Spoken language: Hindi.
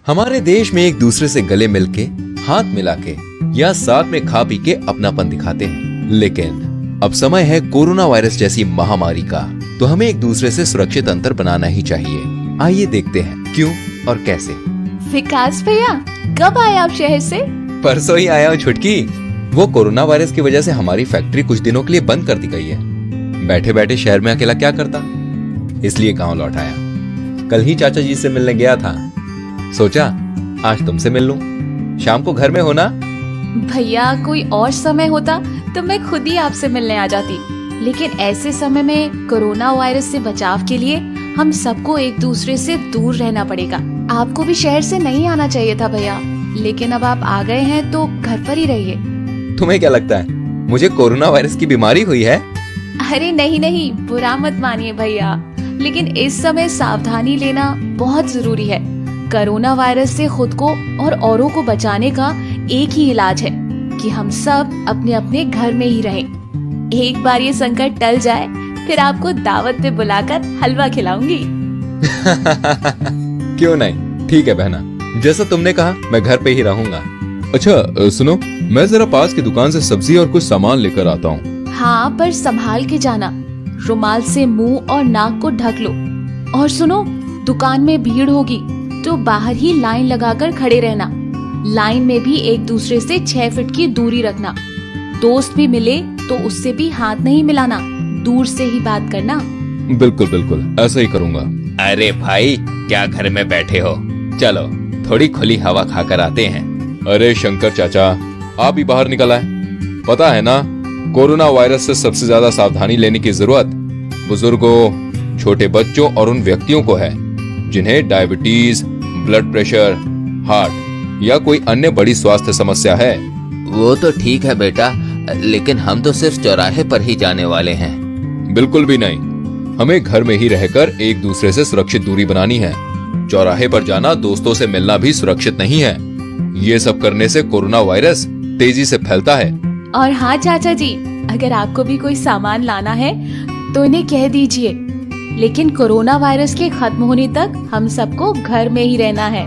हमारे देश में एक दूसरे से गले मिलके, हाथ मिला के या साथ में खा पी के अपनापन दिखाते हैं। लेकिन अब समय है कोरोना वायरस जैसी महामारी का, तो हमें एक दूसरे से सुरक्षित अंतर बनाना ही चाहिए। आइए देखते हैं क्यों और कैसे। विकास भैया, कब आए आप शहर से? परसों ही आया हूँ छुटकी। वो कोरोना वायरस की वजह से हमारी फैक्ट्री कुछ दिनों के लिए बंद कर दी गई है। बैठे बैठे शहर में अकेला क्या करता, इसलिए गांव लौट आया। कल ही चाचा जी से मिलने गया था, सोचा आज तुमसे मिल लूं। शाम को घर में हो ना? भैया, कोई और समय होता तो मैं खुद ही आपसे मिलने आ जाती, लेकिन ऐसे समय में कोरोना वायरस से बचाव के लिए हम सबको एक दूसरे से दूर रहना पड़ेगा। आपको भी शहर से नहीं आना चाहिए था भैया, लेकिन अब आप आ गए हैं तो घर पर ही रहिए। तुम्हें क्या लगता है मुझे कोरोना वायरस की बीमारी हुई है? अरे नहीं नहीं, बुरा मत मानिए भैया, लेकिन इस समय सावधानी लेना बहुत जरूरी है। कोरोना वायरस से खुद को और औरों को बचाने का एक ही इलाज है कि हम सब अपने अपने घर में ही रहें। एक बार ये संकट टल जाए, फिर आपको दावत पे बुलाकर हलवा खिलाऊंगी। क्यों नहीं, ठीक है बहना, जैसा तुमने कहा मैं घर पे ही रहूंगा। अच्छा सुनो, मैं जरा पास की दुकान से सब्जी और कुछ सामान लेकर आता हूँ। हाँ, पर संभाल के जाना। रुमाल से मुंह और नाक को ढक लो। और सुनो, दुकान में भीड़ होगी तो बाहर ही लाइन लगाकर खड़े रहना। लाइन में भी एक दूसरे से 6 फीट की दूरी रखना। दोस्त भी मिले तो उससे भी हाथ नहीं मिलाना, दूर से ही बात करना। बिल्कुल बिल्कुल, ऐसा ही करूँगा। अरे भाई, क्या घर में बैठे हो, चलो थोड़ी खुली हवा खाकर आते हैं। अरे शंकर चाचा, आप भी बाहर निकल आए। पता है ना, कोरोना वायरस से सबसे ज्यादा सावधानी लेने की जरूरत बुजुर्गों, छोटे बच्चों और उन व्यक्तियों को है जिन्हें डायबिटीज, ब्लड प्रेशर, हार्ट या कोई अन्य बड़ी स्वास्थ्य समस्या है। वो तो ठीक है बेटा, लेकिन हम तो सिर्फ चौराहे पर ही जाने वाले हैं। बिल्कुल भी नहीं, हमें घर में ही रहकर एक दूसरे से सुरक्षित दूरी बनानी है। चौराहे पर जाना, दोस्तों से मिलना भी सुरक्षित नहीं है। ये सब करने से कोरोना वायरस तेजी से फैलता है। और हाँ चाचा जी, अगर आपको भी कोई सामान लाना है तो इन्हें कह दीजिए, लेकिन कोरोना वायरस के खत्म होने तक हम सबको घर में ही रहना है।